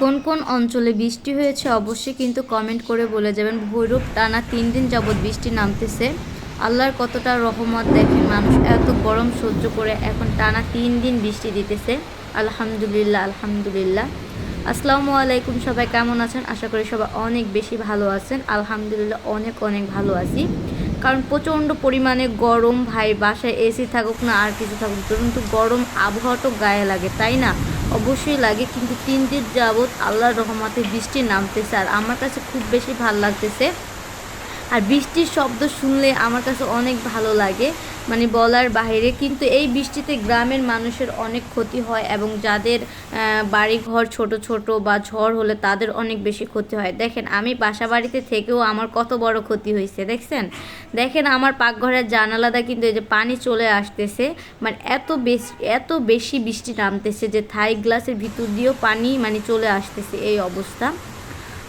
কোন কোন অঞ্চলে বৃষ্টি হয়েছে অবশ্যই কিন্তু কমেন্ট করে বলে যাবেন। ভৈরব টানা 3 দিন যাবৎ বৃষ্টি নামতেছে। আল্লাহর কতটা রহমত দেখেন, মানুষ এত গরম সহ্য করে এখন টানা 3 দিন বৃষ্টি দিতেছে। আলহামদুলিল্লাহ, আলহামদুলিল্লাহ। আসসালামু আলাইকুম, সবাই কেমন আছেন? আশা করি সবাই অনেক বেশি ভালো আছেন। আলহামদুলিল্লাহ অনেক অনেক ভালো আছি, কারণ প্রচণ্ড পরিমাণে গরম ভাই। বাসায় এসি থাকুক না আর কিছু থাকুক, কিন্তু গরম আবহাওয়াটা গায়ে লাগে, তাই না? অবশ্যই লাগে, কিন্তু 3 দিন যাবৎ আল্লাহর রহমতে বৃষ্টি নামতেছে আর আমার কাছে খুব বেশি ভালো লাগতেছে। আর বৃষ্টির শব্দ শুনলে আমার কাছে অনেক ভালো লাগে, মানে বলার বাইরে। কিন্তু এই বৃষ্টিতে গ্রামের মানুষের অনেক ক্ষতি হয় এবং যাদের বাড়িঘর ছোট ছোট বা ঝড় হলে তাদের অনেক বেশি ক্ষতি হয়। দেখেন আমি বাসা বাড়িতে থেকেও আমার কত বড় ক্ষতি হয়েছে দেখছেন। দেখেন আমার পাকঘরের জানালাটা কিন্তু এই যে পানি চলে আসতেছে, মানে এত বেশি বৃষ্টি নামতেছে যে থাই গ্লাসের ভিতর দিয়েও পানি মানে চলে আসতেছে, এই অবস্থা।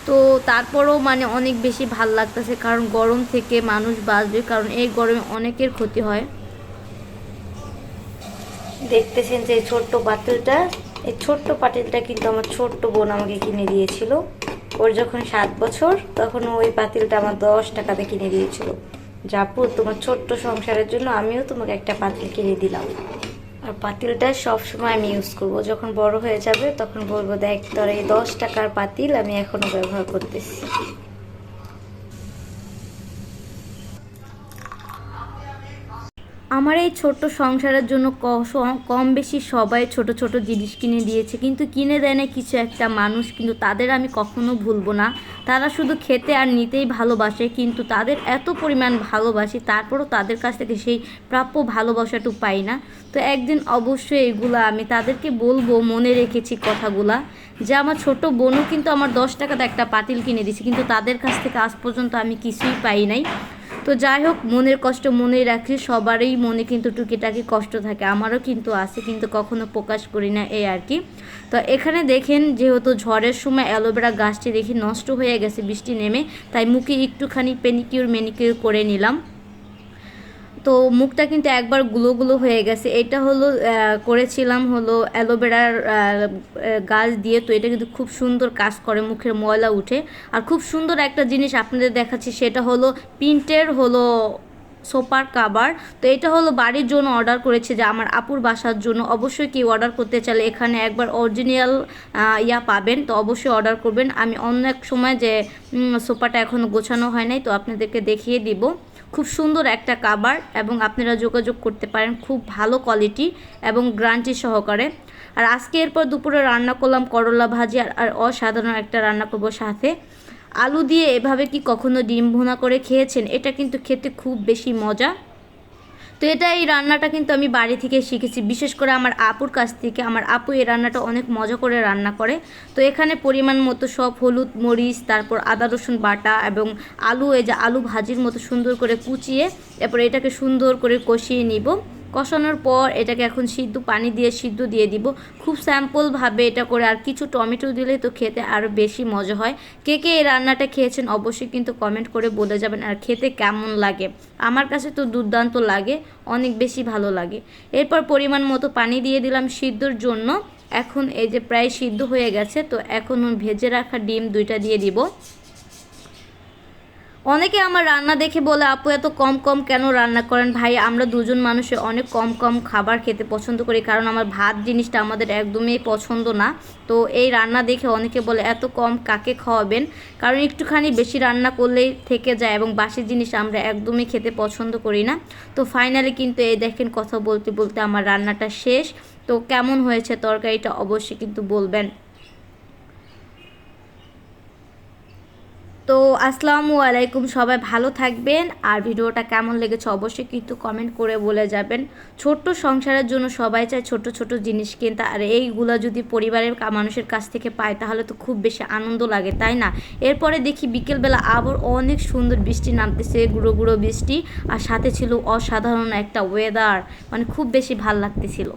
তো তারপরেও মানে অনেক বেশি ভাল লাগতেছে, কারণ গরম থেকে মানুষ বাঁচবে, কারণ এই গরমে অনেকের ক্ষতি হয়। দেখতেছেন যে এই ছোট্ট পাতিলটা কিন্তু আমার ছোট্ট বোন আমাকে কিনে দিয়েছিল। ওর যখন 7 বছর তখন ওই পাতিলটা আমার 10 টাকাতে কিনে দিয়েছিল। জাপু, তোমার ছোট্ট সংসারের জন্য আমিও তোমাকে একটা পাতিল কিনে দিলাম। আর পাতিলটা সবসময় আমি ইউজ করবো, যখন বড় হয়ে যাবে তখন বলবো দেখ তোর এই 10 টাকার পাতিল আমি এখনো ব্যবহার করতেছি। আমার এই ছোট্ট সংসারের জন্য কম বেশি সবাই ছোট ছোট জিনিস কিনে দিয়েছে, কিন্তু কিনে দেয় না কিছু একটা মানুষ, কিন্তু তাদের আমি কখনো ভুলবো না। তারা শুধু খেতে আর নিতেই ভালোবাসে, কিন্তু তাদের এত পরিমাণ ভালোবাসি, তারপরও তাদের কাছ থেকে সেই প্রাপ্য ভালোবাসাটুকু পাই না। তো একদিন অবশ্যই এগুলো আমি তাদেরকে বলবো, মনে রেখেছি কথাগুলা, যে আমার ছোট বোনও কিন্তু আমার 10 টাকাতে একটা পাতিল কিনে দিয়েছে, কিন্তু তাদের কাছ থেকে আজ পর্যন্ত আমি কিছুই পাই নাই। তো যাই হোক, মনের কষ্ট মনেই রাখি, সবারই মনে কিন্তু টুকিটাকি কষ্ট থাকে, আমারও কিন্তু আছে, কিন্তু কখনো প্রকাশ করি না, এই আর কি। তো এখানে দেখেন যেহেতু ঝড়ের সময় অ্যালোভেরা গাছটি দেখি নষ্ট হয়ে গেছে বৃষ্টি নেমে, তাই মুখে একটুখানি ম্যানিকিউর করে নিলাম। তো মুখটা কিন্তু একবার গুলো গুলো হয়ে গেছে। এটা হলো করেছিলাম হলো অ্যালোভেরার গাছ দিয়ে। তো এটা কিন্তু খুব সুন্দর কাজ করে, মুখের ময়লা উঠে। আর খুব সুন্দর একটা জিনিস আপনাদের দেখাচ্ছি, সেটা হলো প্রিন্টের হলো সোফার কাভার। তো এটা হলো বাড়ির জন্য অর্ডার করেছে, যে আমার আপুর বাসার জন্য। অবশ্যই কেউ অর্ডার করতে চাইলে এখানে একবার অরিজিনাল পাবেন, তো অবশ্যই অর্ডার করবেন। আমি অন্য এক সময় যে সোফাটা এখনও গোছানো হয় নাই, তো আপনাদেরকে দেখিয়ে দিব। খুব সুন্দর একটা কাভার, এবং আপনারা যোগাযোগ করতে পারেন, খুব ভালো কোয়ালিটি এবং গ্যারান্টি সহকারে। আর আজকে এরপর দুপুরে রান্না করলাম করলা ভাজি, আর অসাধারণ একটা রান্না করব সাথে আলু দিয়ে। এভাবে কি কখনো ডিম ভুনা করে খেয়েছেন? এটা কিন্তু খেতে খুব বেশি মজা। তো এই রান্নাটা কিন্তু আমি বাড়ি থেকে শিখেছি, বিশেষ করে আমার আপুর কাছ থেকে। আমার আপু এই রান্নাটা অনেক মজা করে রান্না করে। তো এখানে পরিমাণ মতো সব হলুদ মরিচ, তারপর আদা রসুন বাটা এবং আলু, এই যে আলু ভাজির মতো সুন্দর করে কুচিয়ে এরপর এটাকে সুন্দর করে কষিয়ে নিব। কষানোর পর এটাকে এখন পানি দিয়ে সিদ্ধ দিয়ে দিব, খুব স্যাম্পলভাবে এটা করে। আর কিছু টমেটো দিলে তো খেতে আরও বেশি মজা হয়। কে কে এই রান্নাটা খেয়েছেন অবশ্যই কিন্তু কমেন্ট করে বলে যাবেন, আর খেতে কেমন লাগে। আমার কাছে তো দুর্দান্ত লাগে, অনেক বেশি ভালো লাগে। এরপর পরিমাণ মতো পানি দিয়ে দিলাম সিদ্ধর জন্য। এখন এই যে প্রায় সিদ্ধ হয়ে গেছে, তো এখন ভেজে রাখা ডিম 2টা দিয়ে দিব। অনেকে আমার রান্না দেখে বলে, আপু এত কম কম কেন রান্না করেন? ভাই, আমরা দুজন মানুষে অনেক কম কম খাবার খেতে পছন্দ করি, কারণ আমার ভাত জিনিসটা আমাদের একদমই পছন্দ না। তো এই রান্না দেখে অনেকে বলে এত কম কাকে খাওয়াবেন, কারণ একটুখানি বেশি রান্না করলেই থেকে যায়, এবং বাসি জিনিস আমরা একদমই খেতে পছন্দ করি না। তো ফাইনালি কিন্তু এই দেখেন, কথা বলতে বলতে আমার রান্নাটা শেষ। তো কেমন হয়েছে তরকারিটা অবশ্যই কিন্তু বলবেন। তো আসসালামু আলাইকুম, সবাই ভালো থাকবেন। আর ভিডিওটা কেমন লেগেছে অবশ্যই কিন্তু কমেন্ট করে বলে যাবেন। ছোট্ট সংসারের জন্য সবাই চায় ছোট ছোট জিনিস কিনতে, আর এইগুলো যদি পরিবারের মানুষের কাছ থেকে পায় তাহলে তো খুব বেশি আনন্দ লাগে, তাই না? এরপরে দেখি বিকেলবেলা আবার অনেক সুন্দর বৃষ্টি নামতেছে, গুঁড়ো গুঁড়ো বৃষ্টি, আর সাথে ছিল অসাধারণ একটা ওয়েদার, মানে খুব বেশি ভাল লাগতেছিল।